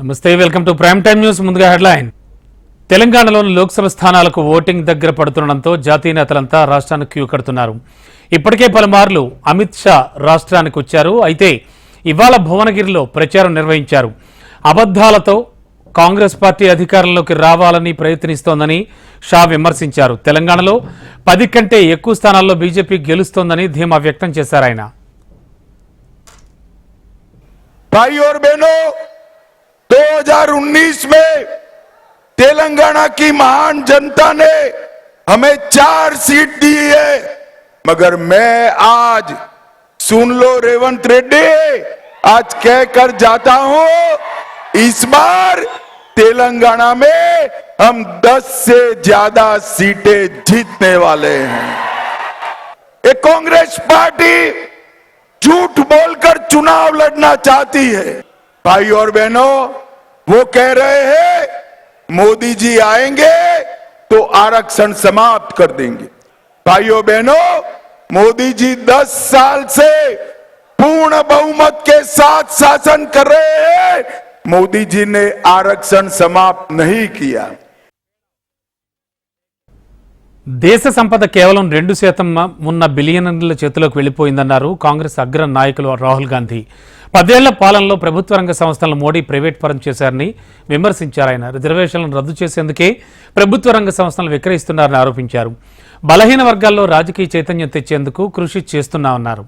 నమస్తే, welcome to prime time news. ముందుగా headline. తెలంగాణలోని లోక్సభ స్థానాలకు ఓటింగ్ దగ్గర పడుతుండటంతో జాతీయ నేతలంతా రాష్ట్రానికి క్యూ కడుతున్నారు. ఇప్పటికే పలుమార్లు అమిత్ షా రాష్ట్రానికి వచ్చారు. అయితే ఇవాళ భువనగిరిలో ప్రచారం నిర్వహించారు. అబద్ధాలతో కాంగ్రెస్ పార్టీ అధికారంలోకి రావాలని ప్రయత్నిస్తోందని షా విమర్శించారు. తెలంగాణలో 10 కంటే ఎక్కువ స్థానాల్లో బీజేపీ గెలుస్తోందని ధీమా వ్యక్తం చేశారు ఆయన. भाई और बहनों, 2019 में तेलंगाना की महान जनता ने हमें 4 सीट दी है, मगर मैं आज सुन लो रेवंत रेड्डी, आज कहकर जाता हूं, इस बार तेलंगाना में हम 10 से ज्यादा सीटें जीतने वाले हैं। ये कांग्रेस पार्टी झूठ बोलकर चुनाव लड़ना चाहती है। भाई और बहनों, वो कह रहे हैं मोदी जी आएंगे तो आरक्षण समाप्त कर देंगे। भाइयों बहनों, मोदी जी 10 साल से पूर्ण बहुमत के साथ शासन कर रहे हैं। मोदी जी ने आरक्षण समाप्त नहीं किया। దేశ సంపద కేవలం 2% ఉన్న బిలియనర్ల చేతిలోకి వెళ్లిపోయిందన్నారు కాంగ్రెస్ అగ్ర నాయకులు రాహుల్ గాంధీ. 10 ఏళ్ల పాలనలో ప్రభుత్వ రంగ సంస్థలను మోడీ ప్రైవేట్ పరం చేశారని విమర్శించారు ఆయన. రిజర్వేషన్లను రద్దు చేసేందుకే ప్రభుత్వ రంగ సంస్థలను విక్రయిస్తున్నారని ఆరోపించారు. బలహీన వర్గాల్లో రాజకీయ చైతన్యం తెచ్చేందుకు కృషి చేస్తున్నామన్నారు.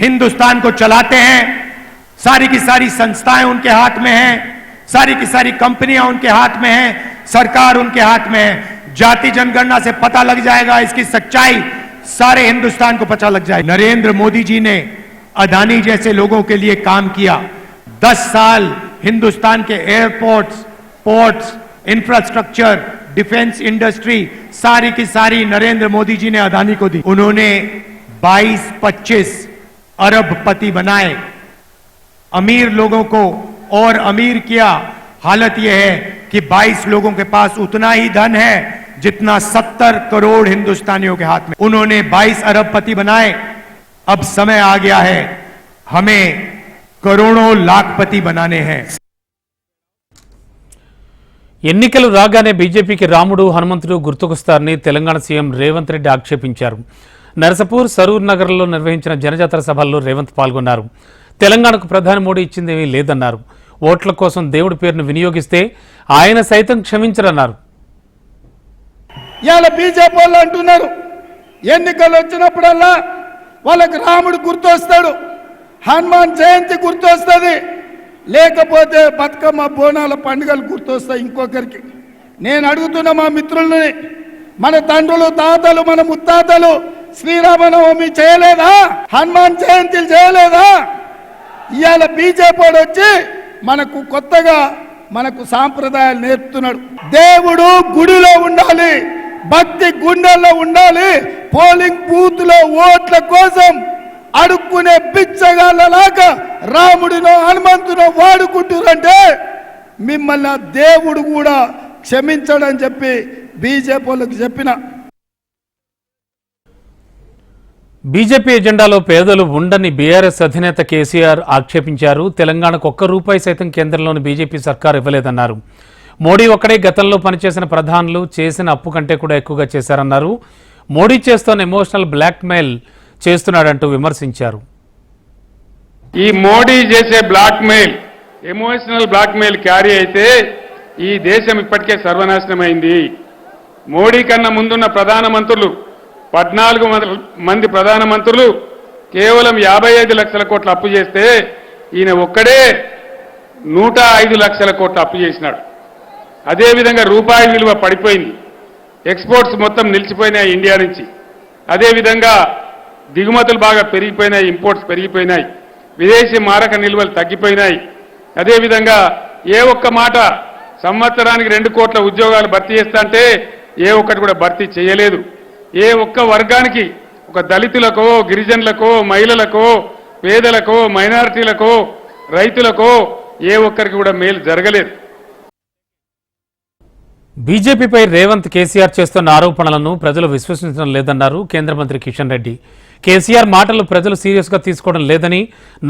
हिंदुस्तान को चलाते हैं, सारी की सारी संस्थाएं उनके हाथ में हैं, सारी की सारी कंपनियां उनके हाथ में हैं, सरकार उनके हाथ में है। जाति जनगणना से पता लग जाएगा, इसकी सच्चाई सारे हिंदुस्तान को पता लग जाएगा। नरेंद्र मोदी जी ने अदानी जैसे लोगों के लिए काम किया। 10 साल हिंदुस्तान के airports, ports, infrastructure, defence industry सारी की सारी नरेंद्र मोदी जी ने अदानी को दी। उन्होंने 22-25 अरबपति बनाए, अमीर लोगों को और अमीर किया। हालत यह है कि 22 लोगों के पास उतना ही धन है जितना 70 करोड़ हिंदुस्तानियों के हाथ में। उन्होंने 22 अरबपति बनाए। अब समय आ गया है, हमें करोड़ों लाखपति बनाने हैं। ఎన్నికలు రాగానే బీజేపీకి రాముడు హనుమంతుడు గుర్తుకొస్తారని తెలంగాణ సీఎం రేవంత్ రెడ్డి ఆక్షేపించారు. నరసపూర్, సరూర్ నగర్లో నిర్వహించిన జనజాతర సభల్లో రేవంత్ పాల్గొన్నారు. తెలంగాణకు ప్రధాని మోడీ ఇచ్చిందేమీ లేదన్నారు. ఓట్ల కోసం దేవుడి పేరును వినియోగిస్తే ఆయన సైతం క్షమించరన్నారు. ఇవాళ బీజేపీ వాళ్ళు అంటున్నారు, ఎన్నికలు వచ్చినప్పుడల్లా వాళ్ళకి రాముడు గుర్తొస్తాడు, హనుమాన్ జయంతి గుర్తొస్తుంది, లేకపోతే బతుకమ్మ బోనాల పండుగలు గుర్తొస్తాయి ఇంకొకరికి. నేను అడుగుతున్న మా మిత్రులని, మన తండ్రులు, తాతలు, మన ముత్తాతలు శ్రీరామనవమి చేయలేదా? హనుమాన్ జయంతిలు చేయలేదా? ఇవాళ బీజేపీ వాడు వచ్చి మనకు కొత్తగా మనకు సాంప్రదాయాలు నేర్పుతున్నాడు. దేవుడు గుడిలో ఉండాలి, భక్తి గుండెల్లో ఉండాలి. పోలింగ్ బూత్ లో ఓట్ల కోసం అడుక్కునే బిచ్చగాళ్ళలాగా రాముడినో హనుమంతునో వాడుకుంటున్నారంటే మిమ్మల్ని దేవుడు కూడా క్షమించడని చెప్పి బీజేపీ వాళ్ళకి చెప్పిన. బీజేపీ ఎజెండాలో పేదలు ఉండని బీఆర్ఎస్ అధినేత కేసీఆర్ ఆక్షేపించారు. తెలంగాణకు ₹1 సైతం కేంద్రంలోని బీజేపీ సర్కార్ ఇవ్వలేదన్నారు. మోడీ ఒక్కడే గతంలో పనిచేసిన ప్రధానులు చేసిన అప్పు కంటే కూడా ఎక్కువగా చేశారన్నారు. మోడీ చేస్తోన్న ఎమోషనల్ బ్లాక్మెయిల్ చేస్తున్నాడంటూ విమర్శించారు. ఈ మోడీ చేసే బ్లాక్మెయిల్, ఎమోషనల్ బ్లాక్మెయిల్ క్యారీ అయితే ఈ దేశం ఇప్పటికే సర్వనాశనమైంది. మోడీ కన్నా ముందున్న ప్రధానమంత్రులు 14 మంది ప్రధానమంత్రులు కేవలం 55 లక్షల కోట్ల అప్పు చేస్తే ఈయన ఒక్కడే 105 లక్షల కోట్ల అప్పు చేసినాడు. అదేవిధంగా రూపాయి విలువ పడిపోయింది, ఎక్స్పోర్ట్స్ మొత్తం నిలిచిపోయినాయి ఇండియా నుంచి. అదేవిధంగా దిగుమతులు బాగా పెరిగిపోయినాయి, ఇంపోర్ట్స్ పెరిగిపోయినాయి, విదేశీ మారక నిల్వలు తగ్గిపోయినాయి. అదేవిధంగా ఏ ఒక్క మాట సంవత్సరానికి 2 కోట్ల ఉద్యోగాలు భర్తీ చేస్తా అంటే ఏ ఒక్కటి కూడా భర్తీ చేయలేదు. ఏ ఒక్క వర్గానికి, ఒక దళితులకో, గిరిజనులకో, మహిళలకో, పేదలకో, మైనారిటీలకో, రైతులకో ఏ ఒక్కరికి కూడా మేలు జరగలేదు. బీజేపీపై రేవంత్, కేసీఆర్ చేస్తున్న ఆరోపణలను ప్రజలు విశ్వసించడం లేదన్నారు కేంద్ర మంత్రి కిషన్ రెడ్డి. కేసీఆర్ మాటలు ప్రజలు సీరియస్గా తీసుకోవడం లేదని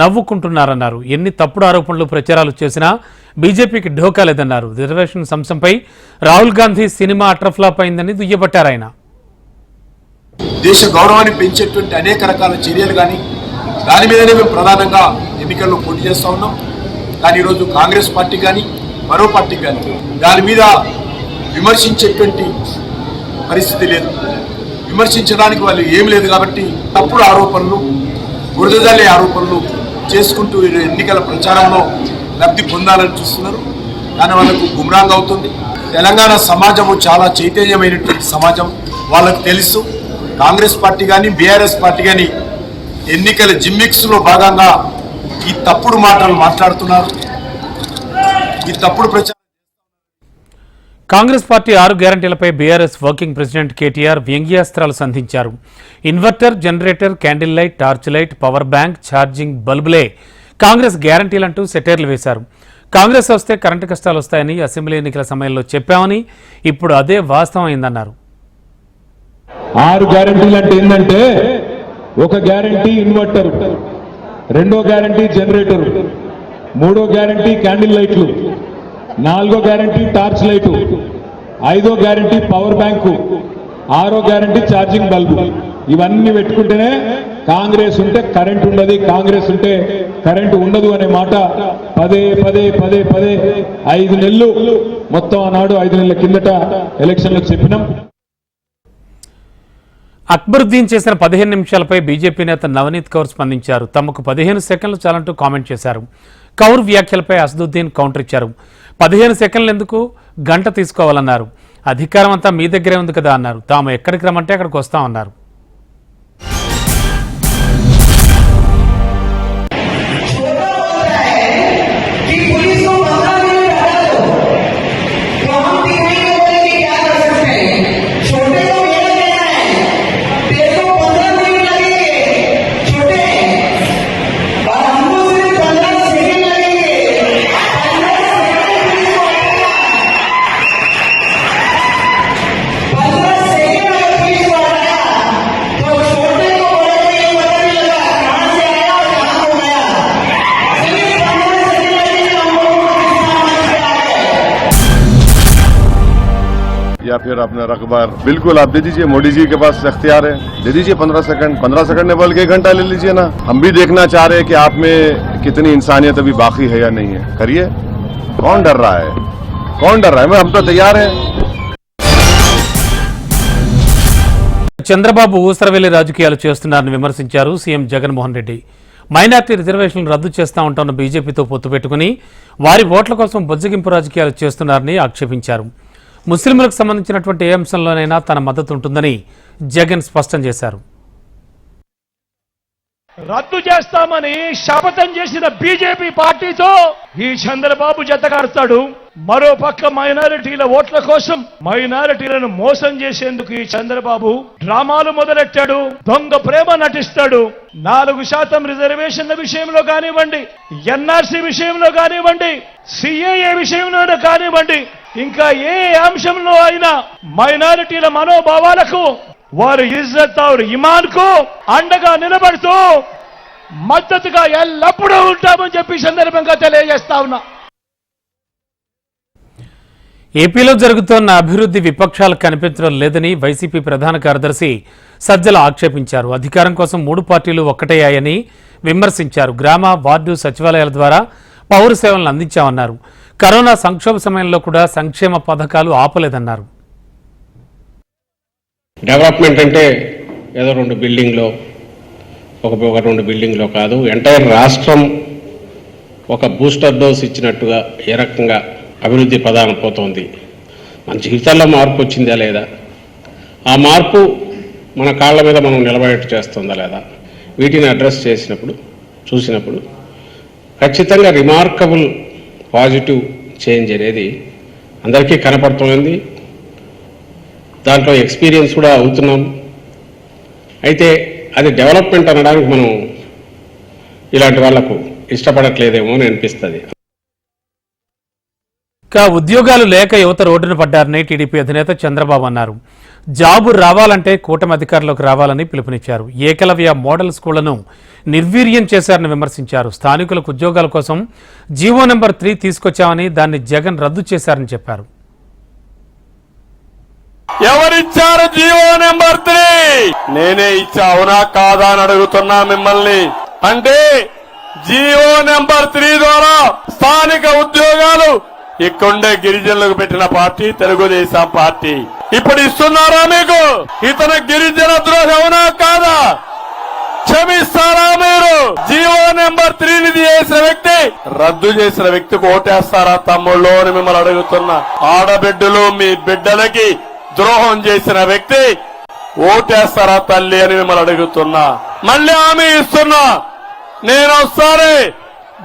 నవ్వుకుంటున్నారన్నారు. ఎన్ని తప్పుడు ఆరోపణలు ప్రచారాలు చేసినా బీజేపీకి ఢోకా లేదన్నారు. రిజర్వేషన్ అంశంపై రాహుల్ గాంధీ సినిమా అట్రఫ్లాప్ అయిందని దుయ్యబట్టారు ఆయన. దేశ గౌరవాన్ని పెంచేటువంటి అనేక రకాల చర్యలు కానీ దాని మీదనే మేము ప్రధానంగా ఎన్నికల్లో పోటీ చేస్తూ ఉన్నాం. కానీ ఈరోజు కాంగ్రెస్ పార్టీ కానీ మరో పార్టీ కానీ దాని మీద విమర్శించేటువంటి పరిస్థితి లేదు. విమర్శించడానికి వాళ్ళు ఏం లేదు కాబట్టి తప్పుడు ఆరోపణలు, బురదజల్లే ఆరోపణలు చేసుకుంటూ ఎన్నికల ప్రచారంలో లబ్ధి పొందాలని చూస్తున్నారు. కానీ వాళ్ళకు గుమ్రాంగ్ అవుతుంది. తెలంగాణ సమాజము చాలా చైతన్యమైనటువంటి సమాజం. వాళ్ళకు తెలుసు కాంగ్రెస్ పార్టీ కానీ బీఆర్ఎస్ పార్టీ కానీ ఎన్నికల జిమ్మిక్స్లో భాగంగా ఈ తప్పుడు మాటలు మాట్లాడుతున్నారు. ఈ తప్పుడు ప్రచారం. కాంగ్రెస్ పార్టీ 6 గ్యారంటీలపై బీఆర్ఎస్ వర్కింగ్ ప్రెసిడెంట్ కేటీఆర్ వ్యంగ్యాస్త్రాలు సంధించారు. Inverter, generator, candle light, torch light, power bank, charging బల్బులే కాంగ్రెస్ గ్యారంటీలంటూ సెటైర్లు వేశారు. కాంగ్రెస్ వస్తే కరెంటు కష్టాలు వస్తాయని అసెంబ్లీ ఎన్నికల సమయంలో చెప్పామని ఇప్పుడు అదే వాస్తవం అయిందన్నారు. 6 గ్యారంటీలు అంటే ఏంటంటే ఒక గ్యారంటీ ఇన్వర్టర్, రెండో గ్యారంటీ జనరేటర్, మూడో గ్యారంటీ క్యాండిల్ లైట్లు, నాలుగో గ్యారంటీ టార్చ్ లైటు, ఐదో గ్యారంటీ పవర్ బ్యాంకు, ఆరో గ్యారంటీ ఛార్జింగ్ బల్బు. ఇవన్నీ పెట్టుకుంటేనే కాంగ్రెస్ ఉంటే కరెంట్ ఉండదు, కాంగ్రెస్ ఉంటే కరెంటు ఉండదు అనే మాట పదే 5 నెలలు మొత్తం ఆనాడు 5 నెలల కిందట ఎలక్షన్లో చెప్పినాం. అక్బరుద్దీన్ చేసిన 15 నిమిషాలపై బీజేపీ నేత నవనీత్ కౌర్ స్పందించారు. తమకు 15 సెకండ్లు చాలంటూ కామెంట్ చేశారు. కౌర్ వ్యాఖ్యలపై అసదుద్దీన్ కౌంటర్ ఇచ్చారు. 15 సెకండ్లు ఎందుకు, గంట తీసుకోవాలన్నారు. అధికారం అంతా మీ దగ్గరే ఉంది కదా అన్నారు. తాము ఎక్కడికి రమ్మంటే అక్కడికి వస్తామన్నారు. या फिर अपना अखबार, बिल्कुल आप दे दीजिए, मोदी जी के पास अख्तियार है, दे दीजिए 15 सेकंड ने बोल के 1 घंटा ले लीजिए ना. हम भी देखना चाह रहे हैं कि आप में कितनी इंसानियत अभी बाकी है या नहीं है. करिए, कौन डर रहा है, हम तो तैयार हैं. చంద్రబాబు ఊసరవెల్లి రాజకీయాలు చేస్తున్నారని విమర్శించారు సీఎం జగన్మోహన్ రెడ్డి. మైనార్టీ రిజర్వేషన్లు రద్దు చేస్తా ఉంటున్న బీజేపీతో పొత్తు పెట్టుకుని వారి ఓట్ల కోసం బొజ్జగింపు రాజకీయాలు చేస్తున్నారని ఆక్షేపించారు. ముస్లింలకు సంబంధించినటువంటి ఏ అంశంలోనైనా తన మద్దతు ఉంటుందని జగన్ స్పష్టం చేశారు. రద్దు చేస్తామని శపథం చేసిన బీజేపీ పార్టీతో ఈ చంద్రబాబు జతకారుతాడు. మరో పక్క మైనారిటీల ఓట్ల కోసం మైనారిటీలను మోసం చేసేందుకు ఈ చంద్రబాబు డ్రామాలు మొదలెట్టాడు. దొంగ ప్రేమ నటిస్తాడు. 4% రిజర్వేషన్ల విషయంలో కానివ్వండి, ఎన్ఆర్సీ విషయంలో కానివ్వండి, సిఏఏ విషయంలో కానివ్వండి, ఇంకా ఏ అంశంలో అయినా మైనారిటీల మనోభావాలకు, వారి ఇజ్జత్ और ఇమాన్ కు అండగా నిలబడుతూ మద్దతుగా ఎల్లప్పుడూ ఉంటామని చెప్పి సందర్భంగా తెలియజేస్తా ఉన్నా. ఏపీలో జరుగుతోన్న అభివృద్ధి విపక్షాలకు కనిపించడం లేదని వైసీపీ ప్రధాన కార్యదర్శి సజ్జల ఆక్షేపించారు. అధికారం కోసం 3 పార్టీలు ఒక్కటయ్యాయని విమర్శించారు. గ్రామ, వార్డు సచివాలయాల ద్వారా పౌర సేవలను అందించామన్నారు. కరోనా సంక్షోభ సమయంలో కూడా సంక్షేమ పథకాలు ఆపలేదన్నారు. డెవలప్మెంట్ అంటే ఏదో 2 బిల్డింగ్లో ఒక 2 బిల్డింగ్లో కాదు, ఎంటైర్ రాష్ట్రం ఒక బూస్టర్ డోస్ ఇచ్చినట్టుగా ఏ రకంగా అభివృద్ధి ప్రధాన పోతోంది. మన జీవితాల్లో మార్పు వచ్చిందా లేదా, ఆ మార్పు మన కాళ్ళ మీద మనం నిలబడేట్టు చేస్తుందా లేదా, వీటిని అడ్రస్ చేసినప్పుడు చూసినప్పుడు ఖచ్చితంగా రిమార్కబుల్ పాజిటివ్ చేంజ్ అనేది అందరికీ కనపడుతుంది. దాంట్లో ఎక్స్పీరియన్స్ కూడా అవుతున్నాం. అయితే అది డెవలప్మెంట్ అనడానికి మనం ఇలాంటి వాళ్లకు ఇష్టపడట్లేదేమో అని అనిపిస్తుంది. ఇక ఉద్యోగాలు లేక యువత రోడ్డున పడ్డారని టీడీపీ అధినేత చంద్రబాబు అన్నారు. జాబు రావాలంటే కూటమి అధికారంలోకి రావాలని పిలుపునిచ్చారు. ఏకలవ్య మోడల్ స్కూళ్లను నిర్వీర్యం చేశారని విమర్శించారు. స్థానికులకు ఉద్యోగాల కోసం జీవో నెంబర్ 3 తీసుకొచ్చామని దాన్ని జగన్ రద్దు చేశారని చెప్పారు. ఎవరిచ్చారు జీవో నెంబర్ 3? నేనే ఇచ్చా, అవునా కాదా అని అడుగుతున్నా మిమ్మల్ని. అంటే జీవో నెంబర్ 3 ద్వారా స్థానిక ఉద్యోగాలు ఇక్కడుండే గిరిజనులకు పెట్టిన పార్టీ తెలుగుదేశం పార్టీ. ఇప్పుడు ఇస్తున్నారా మీకు? ఇతను గిరిజన ద్రోహి అవునా కాదా? క్షమిస్తారా మీరు? జీవో నెంబర్ 3ని చేసిన వ్యక్తి, రద్దు చేసిన వ్యక్తికి ఓటేస్తారా తమ్ముళ్ళు అని మిమ్మల్ని అడుగుతున్నా. ఆడబిడ్డలు మీ బిడ్డలకి ద్రోహం చేసిన వ్యక్తి ఓటేస్తారా తల్లి అని మిమ్మల్ని అడుగుతున్నా. మళ్ళీ హామీ ఇస్తున్నా, నేను ఒకసారి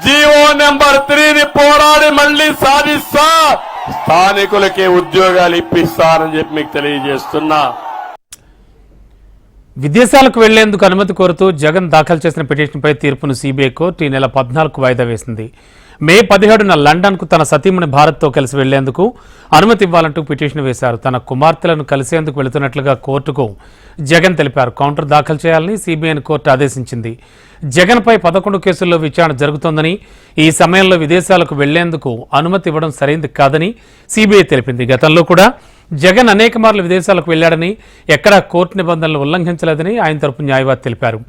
జీవో నెంబర్ 3ని పోరాడి మళ్లీ సాధిస్తా, స్థానికులకి ఉద్యోగాలు ఇప్పిస్తానని చెప్పి మీకు తెలియజేస్తున్నా. విదేశాలకు వెళ్లేందుకు అనుమతి కోరుతూ జగన్ దాఖలు చేసిన పిటిషన్పై తీర్పును సీబీఐ కోర్టు ఈ నెల 14కు వాయిదా వేసింది. మే 17న లండన్కు తన సతీమణి భారత్తో కలిసి వెళ్లేందుకు అనుమతి ఇవ్వాలంటూ పిటిషన్ వేశారు. తన కుమార్తెలను కలిసేందుకు వెళుతున్నట్లుగా కోర్టుకు జగన్ తెలిపారు. కౌంటర్ దాఖలు చేయాలని సీబీఐని కోర్టు ఆదేశించింది. జగన్పై 11 కేసుల్లో విచారణ జరుగుతోందని, ఈ సమయంలో విదేశాలకు వెళ్లేందుకు అనుమతి ఇవ్వడం సరైంది కాదని సీబీఐ తెలిపింది. గతంలో కూడా జగన్ అనేక మార్లు విదేశాలకు వెళ్లాడని, ఎక్కడా కోర్టు నిబంధనలు ఉల్లంఘించలేదని ఆయన తరపు న్యాయవాది తెలిపారు.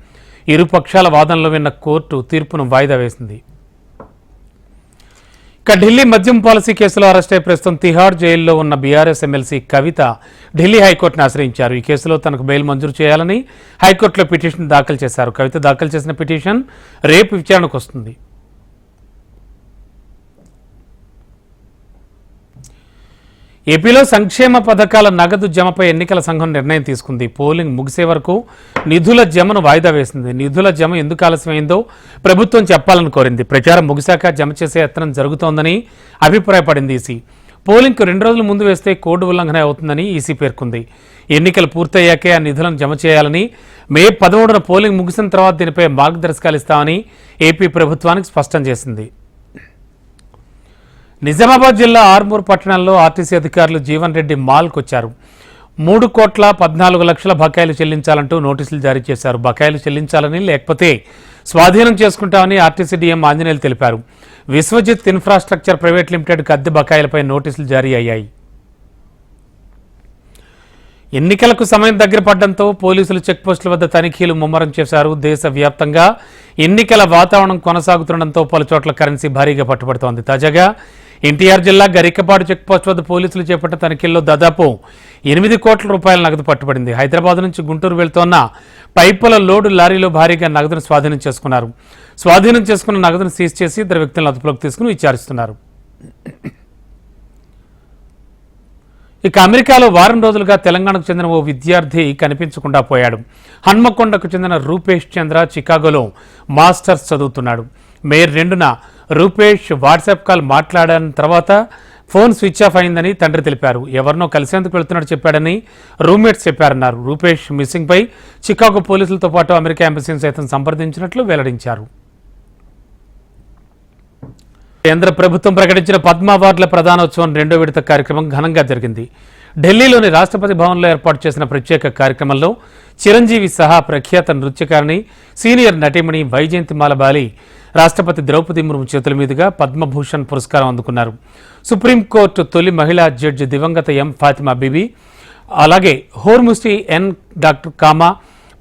ఇరు పక్షాల వాదనలు విన్న కోర్టు తీర్పును వాయిదా వేసింది. ఇక ఢిల్లీ మద్యం పాలసీ కేసులో అరెస్టై ప్రస్తుతం తిహార్ జైల్లో ఉన్న బీఆర్ఎస్ ఎమ్మెల్సీ కవిత ఢిల్లీ హైకోర్టును ఆశ్రయించారు. ఈ కేసులో తనకు బెయిల్ మంజూరు చేయాలని హైకోర్టులో పిటిషన్ దాఖలు చేశారు. కవిత దాఖలు చేసిన పిటిషన్ రేపు విచారణకు వస్తుంది. ఏపీలో సంక్షేమ పథకాల నగదు జమపై ఎన్నికల సంఘం నిర్ణయం తీసుకుంది. పోలింగ్ ముగిసే వరకు నిధుల జమను వాయిదా వేసింది. నిధుల జమ ఎందుకు ఆలస్యమైందో ప్రభుత్వం చెప్పాలని కోరింది. ప్రచారం ముగిశాక జమ చేసే యత్నం జరుగుతోందని అభిప్రాయపడింది ఈసీ. పోలింగ్కు 2 రోజుల ముందు వేస్తే కోడ్ ఉల్లంఘన అవుతుందని ఈసీ పేర్కొంది. ఎన్నికలు పూర్తయ్యాకే ఆ నిధులను జమ చేయాలని, మే 13న పోలింగ్ ముగిసిన తర్వాత దీనిపై మార్గదర్శకాలు ఇస్తామని ఏపీ ప్రభుత్వానికి స్పష్టం చేసింది. నిజామాబాద్ జిల్లా ఆర్మూర్ పట్టణంలో ఆర్టీసీ అధికారులు జీవన్ రెడ్డి మాల్కు వచ్చారు. 3,14,00,000 బకాయిలు చెల్లించాలంటూ నోటీసులు జారీ చేశారు. బకాయిలు చెల్లించాలని, లేకపోతే స్వాధీనం చేసుకుంటామని ఆర్టీసీ డీఎం ఆంజనేయులు తెలిపారు. విశ్వజిత్ ఇన్ఫ్రాస్ట్రక్చర్ ప్రైవేట్ లిమిటెడ్కు అద్దె బకాయిలపై నోటీసులు జారీ అయ్యాయి. ఎన్నికలకు సమయం దగ్గర పడడంతో పోలీసులు చెక్పోస్టుల వద్ద తనిఖీలు ముమ్మరం చేశారు. దేశవ్యాప్తంగా ఎన్నికల వాతావరణం కొనసాగుతుండటంతో పలుచోట్ల కరెన్సీ భారీగా పట్టుబడుతోంది. తాజాగా ఎన్టీఆర్ జిల్లా గరికపాడు చెక్పోస్ట్ వద్ద పోలీసులు చేపట్టిన తనిఖీల్లో దాదాపు 8 కోట్ల రూపాయల నగదు పట్టుబడింది. హైదరాబాద్ నుంచి గుంటూరు వెళ్తోన్న పైపుల లోడు లారీలో భారీగా నగదును స్వాధీనం చేసుకున్నారు. స్వాధీనం చేసుకున్న నగదును సీజ్ చేసి ఇద్దరు వ్యక్తులను అదుపులోకి తీసుకుని విచారిస్తున్నారు. ఇక అమెరికాలో వారం రోజులుగా తెలంగాణకు చెందిన ఓ విద్యార్థి కనిపించకుండా పోయాడు. హన్మకొండకు చెందిన రూపేష్ చంద్ర చికాగోలో మాస్టర్స్ చదువుతున్నాడు. మే 2న రూపేష్ వాట్సాప్ కాల్ మాట్లాడిన తర్వాత ఫోన్ స్విచ్ ఆఫ్ అయిందని తండ్రి తెలిపారు. ఎవరినో కలిసేందుకు వెళ్తున్నట్టు చెప్పాడని రూమ్మేట్స్ చెప్పారన్నారు. రూపేష్ మిస్సింగ్ పై చికాగో పోలీసులతో పాటు అమెరికా ఎంబసీని సైతం సంప్రదించినట్లు వెల్లడించారు. కేంద్ర ప్రభుత్వం ప్రకటించిన పద్మ అవార్డుల ప్రదానోత్సవం 2వ విడత కార్యక్రమం ఘనంగా జరిగింది. ఢిల్లీలోని రాష్ట్రపతి భవన్లో ఏర్పాటు చేసిన ప్రత్యేక కార్యక్రమంలో చిరంజీవి సహా ప్రఖ్యాత నృత్యకారిణి, సీనియర్ నటీమణి వైజయంతిమాల బాలి రాష్ట్రపతి ద్రౌపది ముర్ము చేతుల మీదుగా పద్మభూషణ్ పురస్కారం అందుకున్నారు. సుప్రీంకోర్టు తొలి మహిళా జడ్జి దివంగత ఎం ఫాతిమా బీబీ, అలాగే హోర్ముస్టి ఎన్ డాక్టర్ కామా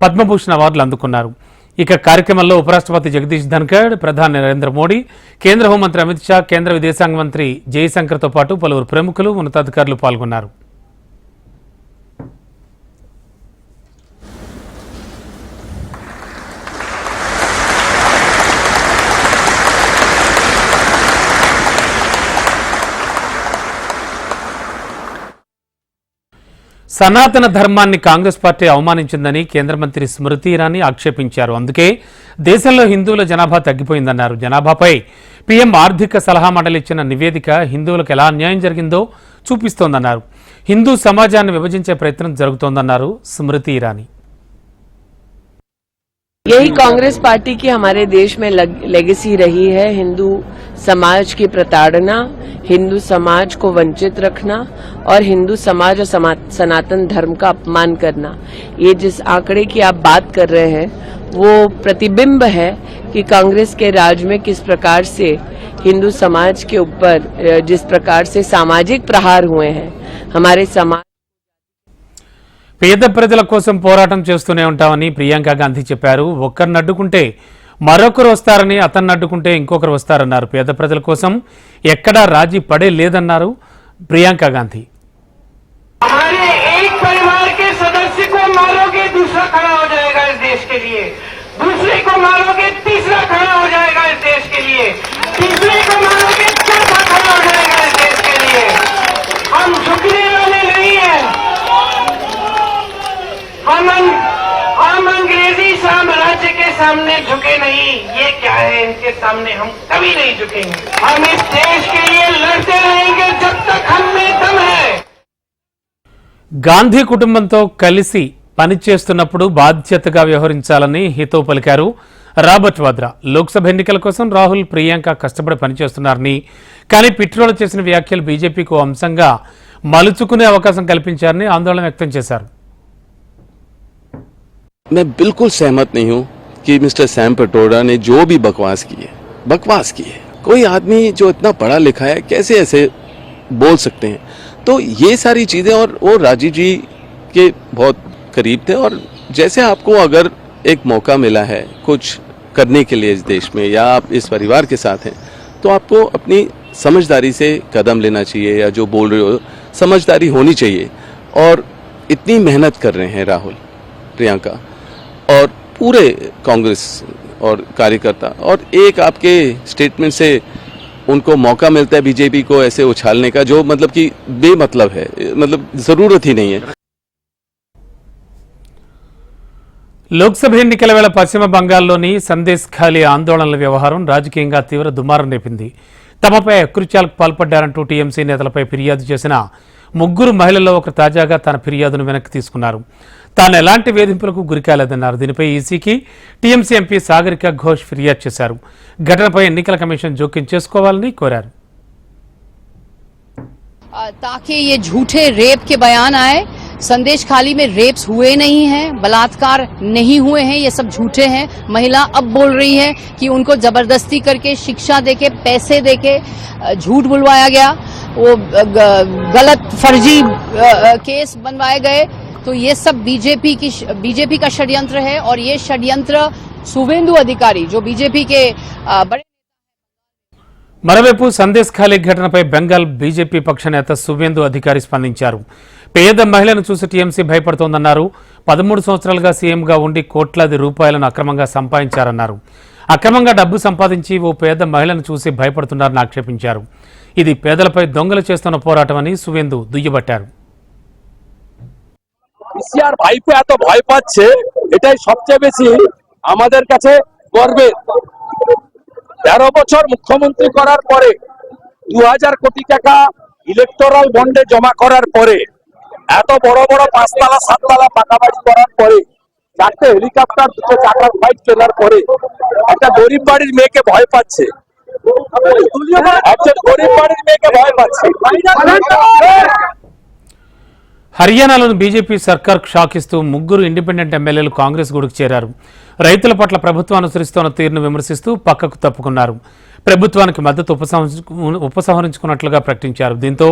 పద్మభూషణ్ అవార్డులు అందుకున్నారు. ఇక కార్యక్రమంలో ఉపరాష్ట్రపతి జగదీష్ ధన్ఖడ్, ప్రధాని నరేంద్ర మోడీ, కేంద్ర హోంమంత్రి అమిత్ షా, కేంద్ర విదేశాంగ మంత్రి జయశంకర్తో పాటు పలువురు ప్రముఖులు, ఉన్నతాధికారులు పాల్గొన్నారు. సనాతన ధర్మాన్ని కాంగ్రెస్ పార్టీ అవమానించిందని కేంద్ర మంత్రి స్మృతి ఇరానీ ఆక్షేపించారు. అందుకే దేశంలో హిందువుల జనాభా తగ్గిపోయిందన్నారు. జనాభాపై పీఎం ఆర్థిక సలహా మండలి ఇచ్చిన నివేదిక హిందువులకు ఎలా అన్యాయం జరిగిందో చూపిస్తోందన్నారు. హిందూ సమాజాన్ని విభజించే ప్రయత్నం జరుగుతోందన్నారు స్మృతి ఇరానీ. यही कांग्रेस पार्टी की हमारे देश में लेगेसी रही है, हिंदू समाज की प्रताड़ना, हिंदू समाज को वंचित रखना और हिंदू समाज और सनातन धर्म का अपमान करना। ये जिस आंकड़े की आप बात कर रहे हैं वो प्रतिबिंब है कि कांग्रेस के राज में किस प्रकार से हिंदू समाज के ऊपर जिस प्रकार से सामाजिक प्रहार हुए हैं। हमारे समाज పేద ప్రజల కోసం పోరాటం చేస్తూనే ఉంటామని ప్రియాంక గాంధీ చెప్పారు. ఒక్కరిని అడ్డుకుంటే మరొకరు వస్తారని, అతన్ని అడ్డుకుంటే ఇంకొకరు వస్తారన్నారు. పేద ప్రజల కోసం ఎక్కడా రాజీ పడే లేదన్నారు ప్రియాంక గాంధీ. हमारे एक परिवार के सदस्य को मारोगे दूसरा खड़ा हो जाएगा इस देश के लिए, दूसरे को मारोगे तीसरा खड़ा हो जाएगा इस देश के लिए, तीसरे को मारोगे चौथा खड़ा हो जाएगा इस देश के लिए। हम झुकने वाले नहीं है, हम अंग्रेजी साम्राज्य के सामने झुके नहीं। ये क्या है, इनके सामने हम कभी नहीं झुकेंगे। हम इस देश के लिए लड़ते रहेंगे जब तक हम में दम है। గాంధీ కుటుంబంతో కలిసి పనిచేస్తున్నప్పుడు బాధ్యతగా వ్యవహరించాలని హితవు పలికారు రాబర్ట్ వాద్రా. లోక్సభ ఎన్నికల కోసం రాహుల్, ప్రియాంక కష్టపడి పనిచేస్తున్నారని, కానీ పిట్రోలు చేసిన వ్యాఖ్యలు బీజేపీకు అంశంగా మలుచుకునే అవకాశం కల్పించారని ఆందోళన వ్యక్తం చేశారు. मैं बिल्कुल सहमत नहीं हूं कि मिस्टर सैम पिट्रोडा ने जो भी बकवास की है। कोई आदमी जो इतना पढ़ा लिखा है कैसे ऐसे बोल सकते हैं? तो ये सारी चीजें, और वो राजीव जी के बहुत करीब थे, और जैसे आपको अगर एक मौका मिला है कुछ करने के लिए इस देश में, या आप इस परिवार के साथ हैं, तो आपको अपनी समझदारी से कदम लेना चाहिए, या जो बोल रहे हो समझदारी होनी चाहिए। और इतनी मेहनत कर रहे हैं राहुल, प्रियंका और पूरे कांग्रेस और कार्यकर्ता, और एक आपके स्टेटमेंट से उनको मौका मिलता है बीजेपी को ऐसे उछालने का, जो मतलब कि बेमतलब है, मतलब जरूरत ही नहीं है। లోక్సభ ఎన్నికల వేళ పశ్చిమ బంగాల్లోని సందేశ్ ఖాళీ ఆందోళనల వ్యవహారం రాజకీయంగా తీవ్ర దుమారం రేపింది. తమపై అకృత్యాలకు పాల్పడ్డారంటూ టీఎంసీ నేతలపై ఫిర్యాదు చేసిన 3 మహిళల్లో ఒకరు తాజాగా తన ఫిర్యాదును వెనక్కి తీసుకున్నారు. తాను ఎలాంటి వేధింపులకు గురికాలేదన్నారు. దీనిపై ఈసీకి టీఎంసీ ఎంపీ సాగరిక ఘోష్ ఫిర్యాదు చేశారు. ఘటనపై ఎన్నికల కమిషన్ జోక్యం చేసుకోవాలని కోరారు. ताकि ये झूठे रेप के बयान आए। संदेश खाली में रेप्स हुए नहीं हैं, बलात्कार नहीं हुए हैं, ये सब झूठे हैं। महिला अब बोल रही है कि उनको जबरदस्ती करके, शिक्षा देके, पैसे देके झूठ बुलवाया गया, वो गलत फर्जी केस बनवाए गए। तो ये सब बीजेपी का षड्यंत्र है, और ये षड्यंत्र सुवेंदु अधिकारी जो बीजेपी के बड़े. మరోవైపు సందేశ్ ఖాళీ ఘటనపై బెంగాల్ బీజేపీ పక్ష నేత సువేందు అధికారి స్పందించారు. పేద మహిళను చూసి టీఎంసీ భయపడుతోందన్నారు. 13 సంవత్సరాలుగా సీఎంగా ఉండి కోట్లాది రూపాయలను అక్రమంగా సంపాదించారన్నారు. అక్రమంగా డబ్బు సంపాదించి ఓ పేద మహిళను చూసి భయపడుతున్నారని ఆక్షేపించారు. ఇది పేదలపై దొంగలు చేస్తున్న పోరాటమని సువేందు దుయ్యబట్టారు. পিসিআর ভাইপো এত ভয় পাচ্ছে, এটাই সবচেয়ে বেশি আমাদের কাছে গর্বের। 13 বছর মুখ্যমন্ত্রী করার পরে 2000 কোটি টাকা ইলেকটোরাল বন্ডে জমা করার পরে, এত বড় বড় 5 তলা 7 তলা পাকা বাড়ি করার পরে, 4টে হেলিকপ্টার, 2টো চাকার ফ্লাইট কেনার পরে একটা গরিব বাড়ির মেয়েকে ভয় পাচ্ছে, একজন গরিব বাড়ির মেয়েকে ভয় পাচ্ছে। హర్యానాలోని బీజేపీ సర్కార్కు షాక్ ఇస్తూ 3 ఇండిపెండెంట్ ఎమ్మెల్యేలు కాంగ్రెస్ గూడుకు చేరారు. రైతుల పట్ల ప్రభుత్వం అనుసరిస్తున్న తీరును విమర్శిస్తూ పక్కకు తప్పుకున్నారు. ప్రభుత్వానికి మద్దతు ఉపసంహరించుకున్నట్లుగా ప్రకటించారు. దీంతో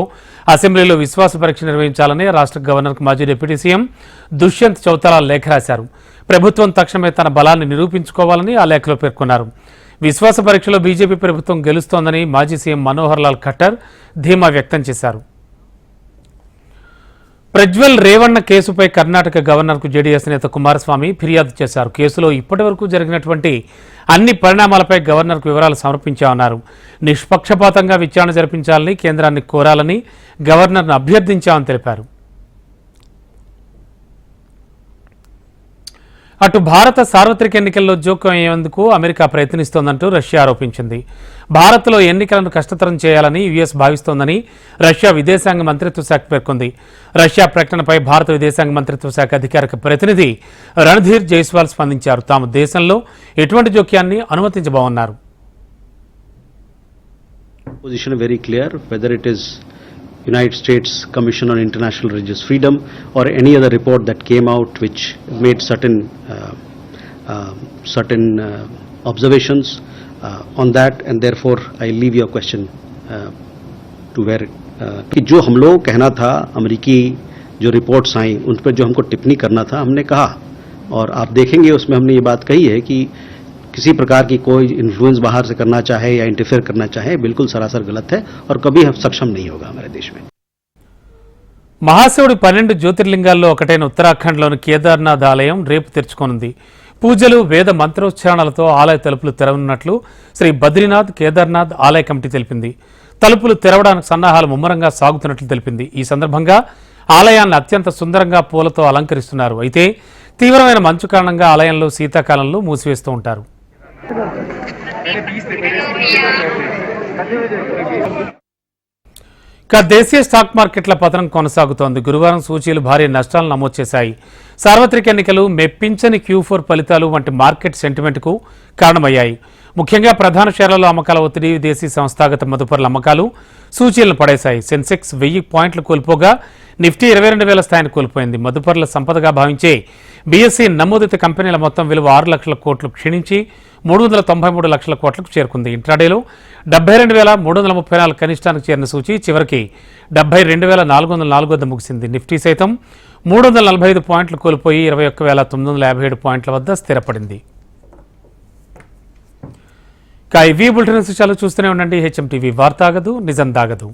అసెంబ్లీలో విశ్వాస పరీక్ష నిర్వహించాలని రాష్ట్ర గవర్నర్కు మాజీ డిప్యూటీ సీఎం దుష్యంత్ చౌతాలా లేఖ రాశారు. ప్రభుత్వం తక్షణమే తన బలాన్ని నిరూపించుకోవాలని ఆ లేఖలో పేర్కొన్నారు. విశ్వాస పరీక్షలో బీజేపీ ప్రభుత్వం గెలుస్తోందని మాజీ సీఎం మనోహర్ లాల్ ఖట్టర్ ధీమా వ్యక్తం చేశారు. ప్రజ్వల్ రేవణ్ణ కేసుపై కర్ణాటక గవర్నర్కు జేడీఎస్ నేత కుమారస్వామి ఫిర్యాదు చేశారు. కేసులో ఇప్పటివరకు జరిగినటువంటి అన్ని పరిణామాలపై గవర్నర్కు వివరాలు సమర్పించామన్నారు. నిష్పక్షపాతంగా విచారణ జరిపించాలని కేంద్రాన్ని కోరాలని గవర్నర్ను అభ్యర్థించామని తెలిపారు. అటు భారత సార్వత్రిక ఎన్నికల్లో జోక్యం అయ్యేందుకు అమెరికా ప్రయత్నిస్తోందంటూ రష్యా ఆరోపించింది. భారత్లో ఎన్నికలను కష్టతరం చేయాలని యుఎస్ భావిస్తోందని రష్యా విదేశాంగ మంత్రిత్వ శాఖ పేర్కొంది. రష్యా ప్రకటనపై భారత విదేశాంగ మంత్రిత్వ శాఖ అధికారిక ప్రతినిధి రణధీర్ జైస్వాల్ స్పందించారు. తాము దేశంలో ఎటువంటి జోక్యాన్ని అనుమతించబోమన్నారు. Position very clear, whether it is United States Commission on International Religious Freedom or any other report that came out which made certain observations on that, and therefore I leave your question to where कि जो हम लोग कहना था, अमेरिकी जो reports आई उन पर जो हमको टिप्पणी करना था हमने कहा, और आप देखेंगे उसमें हमने ये बात कही है कि किसी प्रकार की कोई इन्फ्लुएंस बाहर से करना चाहे या इंटरफेयर करना चाहे बिल्कुल सरासर गलत है और कभी हम सक्षम नहीं होगा हमारे देश में. మహాశివుడి 12 జ్యోతిర్లింగాల్లో ఒకటైన ఉత్తరాఖండ్లోని కేదార్నాథ్ ఆలయం రేపు తెరుచుకోనుంది. పూజలు, వేద మంత్రోచ్చారణలతో ఆలయ తలుపులు తెరవనున్నట్లు శ్రీ బద్రీనాథ్ కేదార్నాథ్ ఆలయ కమిటీ తెలిపింది. తలుపులు తెరవడానికి సన్నాహాలు ముమ్మరంగా సాగుతున్నట్లు తెలిపింది. ఈ సందర్భంగా ఆలయాన్ని అత్యంత సుందరంగా పూలతో అలంకరిస్తున్నారు. అయితే తీవ్రమైన మంచు కారణంగా ఆలయంలో శీతాకాలంలో మూసివేస్తూ ఉంటారు. దేశీయ స్టాక్ మార్కెట్ల పతనం కొనసాగుతోంది. గురువారం సూచీలు భారీ నష్టాలను నమోదు చేశాయి. సార్వత్రిక ఎన్నికలు, మెప్పించని Q4 ఫలితాలు వంటి మార్కెట్ సెంటిమెంట్కు కారణమయ్యాయి. ముఖ్యంగా ప్రధాన షేర్లలో అమ్మకాల ఒత్తిడి, విదేశీ సంస్థాగత మదుపర్ల అమ్మకాలు సూచీలను పడేశాయి. సెన్సెక్స్ 1000 పాయింట్లు కోల్పోగా నిఫ్టీ 22,000 స్థాయిని కోల్పోయింది. మదుపర్ల సంపదగా భావించే బీఎస్సీ నమోదిత కంపెనీల మొత్తం విలువ 6 లక్షల కోట్లు క్షీణించి 393 లక్షల కోట్లకు చేరుకుంది. ఇంట్రాడేలో 72,334 కనిష్టానికి చేరిన సూచీ చివరికి 72,404 వద్ద ముగిసింది. నిఫ్టీ సైతం 345 పాయింట్లు కోల్పోయి 21,957 పాయింట్ల వద్ద స్థిరపడింది. ఇవి బులెటిన్ విశేషాలు చూస్తూనే ఉండండి. HM టీవీ వార్తాగదు, నిజం దాగదు.